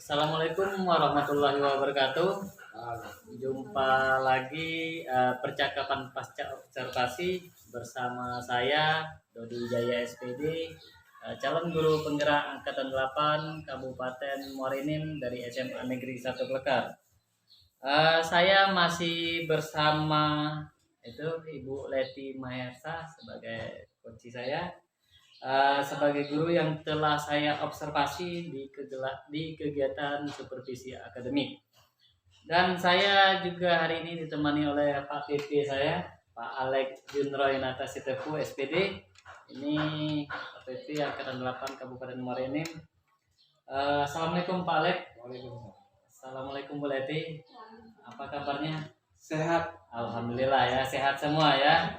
Assalamualaikum warahmatullahi wabarakatuh. Jumpa lagi percakapan pasca observasi bersama saya Dodi Jaya SPD, calon guru penggerak angkatan 8 Kabupaten Muara Enim dari SMA Negeri 1 Klekar. Saya masih bersama Ibu Leti Mahersa sebagai coach saya. Sebagai guru yang telah saya observasi di kegiatan supervisi akademik. Dan saya juga hari ini ditemani oleh Pak PP saya, Pak Alex Junroy Natasitepu SPD. Ini Pak PP angkatan 8 Kabupaten Muara Enim. Assalamualaikum Pak Alex. Waalaikumsalam. Assalamualaikum Bu Leti. Apa kabarnya? Sehat. Alhamdulillah ya, sehat semua ya.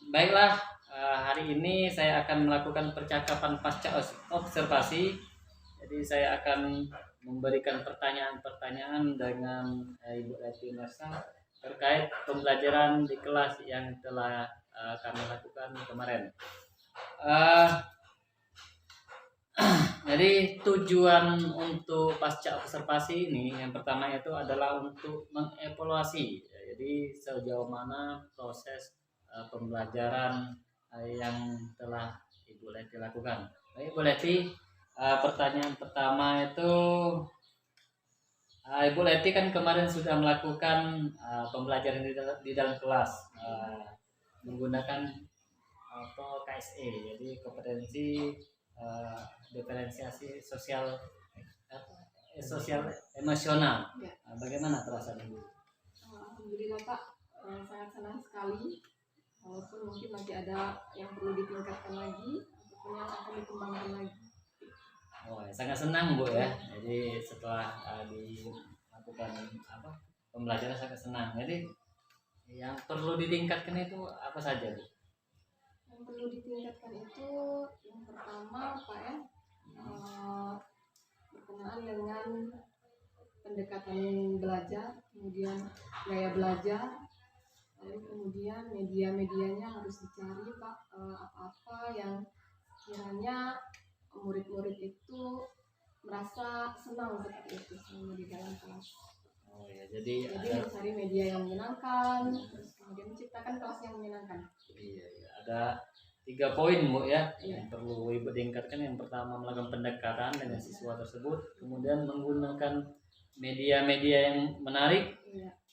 Baiklah. Hari ini saya akan melakukan percakapan pasca observasi. Jadi saya akan memberikan pertanyaan-pertanyaan dengan Ibu Leti Mahersa terkait pembelajaran di kelas yang telah kami lakukan kemarin. Jadi tujuan untuk pasca observasi ini yang pertama itu adalah untuk mengevaluasi. Jadi sejauh mana proses pembelajaran yang telah Ibu Leti lakukan. Baik Ibu Leti, pertanyaan pertama itu Ibu Leti kan kemarin sudah melakukan pembelajaran di dalam kelas menggunakan KSE, jadi kompetensi diferensiasi sosial emosional. Ya. Bagaimana perasaan Ibu? Alhamdulillah Pak, sangat senang sekali. Walaupun mungkin masih ada yang perlu ditingkatkan lagi ataupun yang akan dikembangkan lagi. Sangat senang Bu ya. Jadi setelah dilakukan pembelajaran sangat senang. Jadi yang perlu ditingkatkan itu apa saja Bu? Yang perlu ditingkatkan itu yang pertama Pak ya, berkenaan dengan pendekatan belajar, kemudian gaya belajar. Lalu kemudian media-medianya harus dicari Pak, apa-apa yang kiranya murid-murid itu merasa senang seperti itu selama di dalam kelas. Jadi mencari media yang menyenangkan, terus kemudian menciptakan kelas yang menyenangkan. Iya, ada 3 poin Bu ya yang perlu Ibu tingkatkan. Yang pertama melakukan pendekatan dengan siswa tersebut, kemudian menggunakan media-media yang menarik.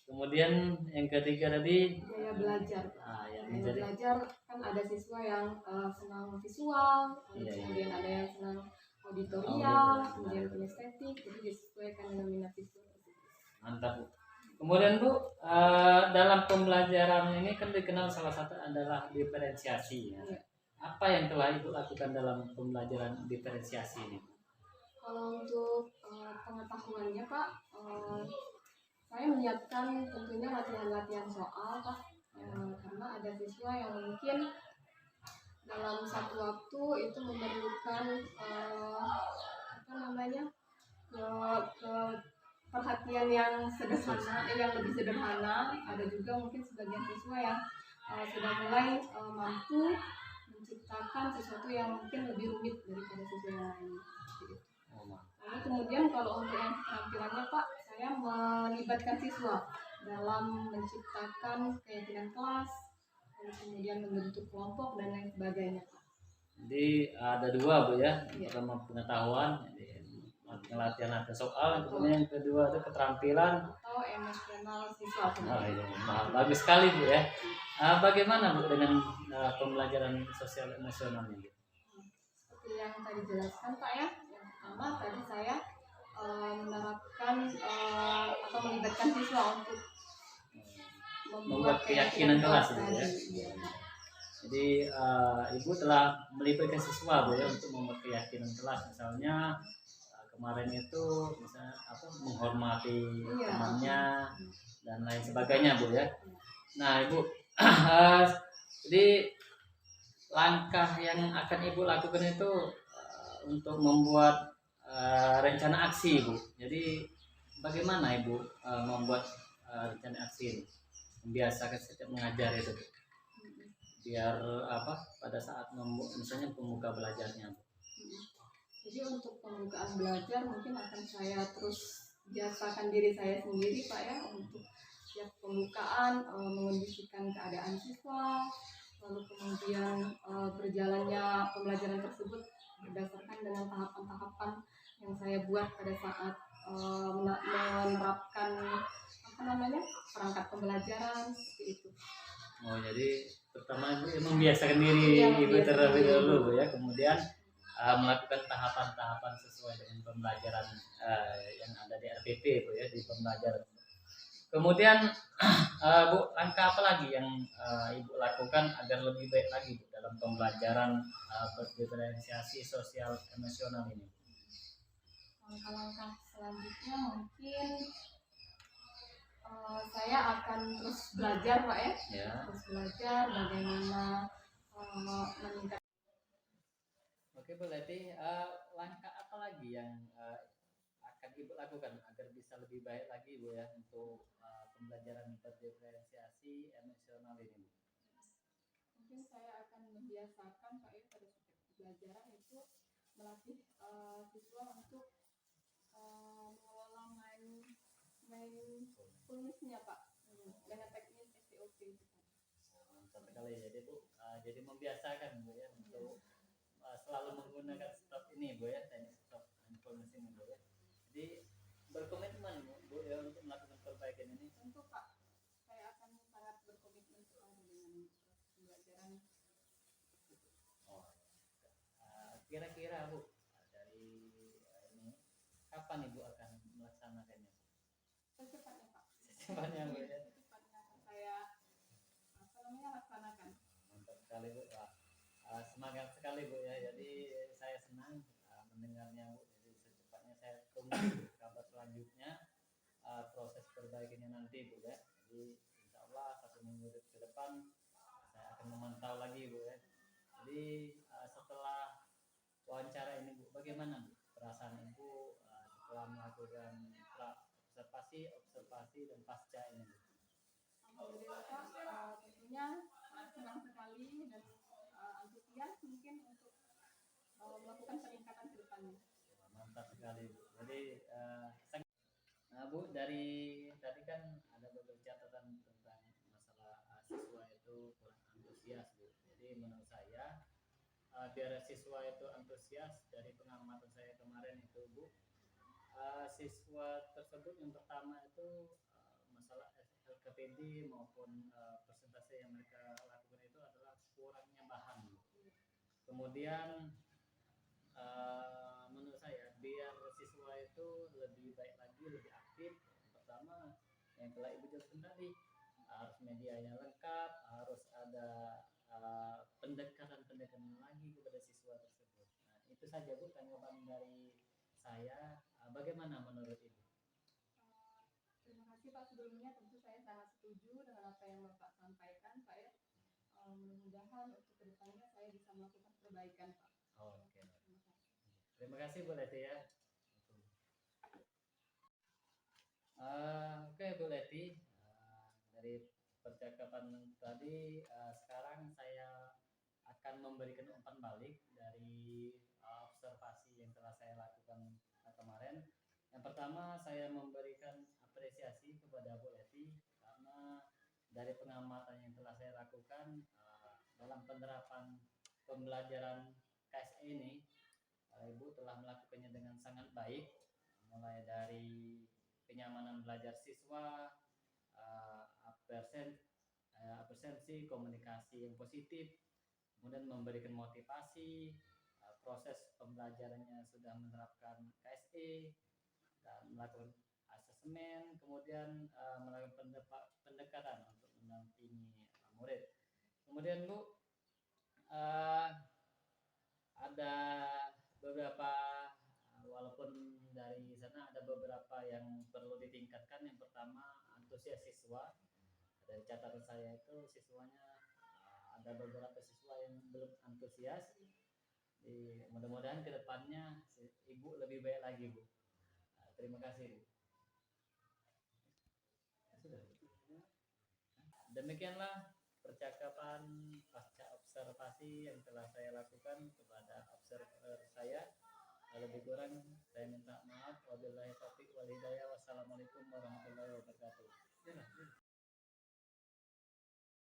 Kemudian yang ketiga tadi gaya belajar. Gaya belajar kan ada siswa yang senang visual, kemudian ada yang senang auditorial, kemudian kinestetik, jadi disesuaikan dengan minat siswa. Mantap Bu. Kemudian Bu, dalam pembelajaran ini kan dikenal salah satu adalah diferensiasi ya. Apa yang telah Ibu lakukan dalam pembelajaran diferensiasi ini? Kalau untuk pengetahuannya Pak, saya menyiapkan tentunya latihan-latihan soal Pak, karena ada siswa yang mungkin dalam satu waktu itu memerlukan perhatian yang sederhana, yang lebih sederhana. Ada juga mungkin sebagian siswa yang sudah mulai mampu menciptakan sesuatu yang mungkin lebih rumit daripada siswa yang lain. Lalu kemudian kalau untuk yang keterampilannya Pak, saya melibatkan siswa dalam menciptakan keyakinan kelas, lalu kemudian membentuk kelompok dan lain sebagainya Pak. Jadi ada 2 Bu ya, yang pertama pengetahuan, latihan soal, kemudian yang kedua itu keterampilan atau emosional siswa. Bagus sekali Bu ya. Bagaimana Bu dengan pembelajaran sosial emosional ini? Seperti yang tadi jelaskan Pak ya, yang pertama tadi saya menerapkan atau melibatkan siswa untuk membuat keyakinan kelas ya. Jadi Ibu telah melibatkan siswa Bu ya untuk membuat keyakinan kelas. Misalnya kemarin itu misalnya menghormati temannya dan lain sebagainya Bu ya. Nah Ibu, jadi langkah yang akan Ibu lakukan itu untuk membuat rencana aksi Bu. Jadi bagaimana Ibu membuat rencana aksi ini? Membiasakan setiap mengajar itu biar pada saat misalnya pembuka belajarnya. Jadi untuk pembukaan belajar mungkin akan saya terus biasakan diri saya sendiri Pak ya, untuk setiap pembukaan mengondisikan keadaan siswa, lalu kemudian berjalannya pembelajaran tersebut berdasarkan dengan tahapan-tahapan yang saya buat pada saat menerapkan apa namanya perangkat pembelajaran seperti itu. Oh, jadi pertama Ibu membiasakan diri Iya, Ibu membiasakan terlebih diri. dahulu Bu, ya, kemudian melakukan tahapan-tahapan sesuai dengan pembelajaran yang ada di RPP Bu, ya, di pembelajaran. Kemudian Bu, langkah apa lagi yang Ibu lakukan agar lebih baik lagi Bu, dalam pembelajaran berdiferensiasi sosial emosional ini? Langkah-langkah selanjutnya mungkin saya akan terus belajar Pak ya, Ya. terus belajar bagaimana meningkatkan. Oke Bu Leti, langkah apa lagi yang akan Ibu lakukan agar bisa lebih baik lagi Bu, ya, untuk pembelajaran berdiferensiasi emosional ini Bu? Mungkin saya akan membiasakan Pak ya pada setiap pembelajaran itu melatih siswa untuk mengelola mindfulness-nya Pak, dengan teknik STOP itu Pak. Mantap sekali. Jadi Bu, jadi membiasakan Bu, ya, untuk selalu menggunakan stop ini Bu, ya, teknik stop mindfulness ini Bu, ya. Jadi berkomitmen Bu, ya, untuk melakukan perbaikan ini. Tentu Pak, saya akan sangat berkomitmen sekali dengan pembelajaran. Oh, kira-kira Bu, dari ini kapan Ibu akan melaksanakannya? Secepatnya Pak. Secepatnya Bu, ya. Secepatnya akan saya laksanakan. Mantap sekali Bu. Semangat sekali Bu, ya. Jadi saya senang mendengarnya Bu. Jadi secepatnya saya tunggu kabar selanjutnya proses perbaikannya nanti Bu, ya. Jadi insya Allah 1 minggu ke depan saya akan memantau lagi Bu, ya. Jadi setelah wawancara ini Bu, bagaimana Bu perasaan Ibu setelah melakukan observasi dan pasca ini Bu? Alhamdulillah Pak, tentunya senang sekali dan antusias mungkin untuk melakukan peningkatan ke depannya. Mantap sekali Bu. Jadi Bu, dari tadi kan ada beberapa catatan tentang masalah siswa itu kurang antusias Bu. Jadi menurut saya biar siswa itu antusias, dari pengamatan saya kemarin itu Bu, siswa tersebut yang pertama itu masalah LKPD maupun presentasi yang mereka lakukan itu adalah kurangnya bahan Bu. Kemudian menurut saya biar siswa itu lebih baik lagi, lebih aktif, yang pertama yang telah Ibu jelaskan tadi, harus medianya lengkap, harus ada pendekatan-pendekatan lagi kepada siswa tersebut. Nah, itu saja Bu tanggapan dari saya. Bagaimana menurut Ibu? Terima kasih Pak, sebelumnya tentu saya sangat setuju dengan apa yang Bapak sampaikan Pak ya. Mudah-mudahan untuk kedepannya saya bisa melakukan perbaikan Pak. Oke. Terima kasih Bu Leti, ya. Oke Bu Leti, dari percakapan tadi sekarang saya akan memberikan umpan balik dari observasi yang telah saya lakukan kemarin. Yang pertama, saya memberikan apresiasi kepada Bu Leti karena dari pengamatan yang telah saya lakukan dalam penerapan pembelajaran KSE ini, Ibu telah melakukannya dengan sangat baik, mulai dari kenyamanan belajar siswa, absensi, komunikasi yang positif, kemudian memberikan motivasi, proses pembelajarannya sudah menerapkan KSE dan melakukan asesmen, kemudian melakukan pendekatan untuk mendampingi murid. Kemudian Bu, ada beberapa, walaupun dari sana ada beberapa yang perlu ditingkatkan. Yang pertama, antusias siswa. Dari catatan saya itu siswanya ada beberapa siswa yang belum antusias. Mudah-mudahan kedepannya Ibu lebih baik lagi Bu. Terima kasih Bu. Demikianlah percakapan pasca observasi yang telah saya lakukan kepada observer saya. Lebih kurang saya minta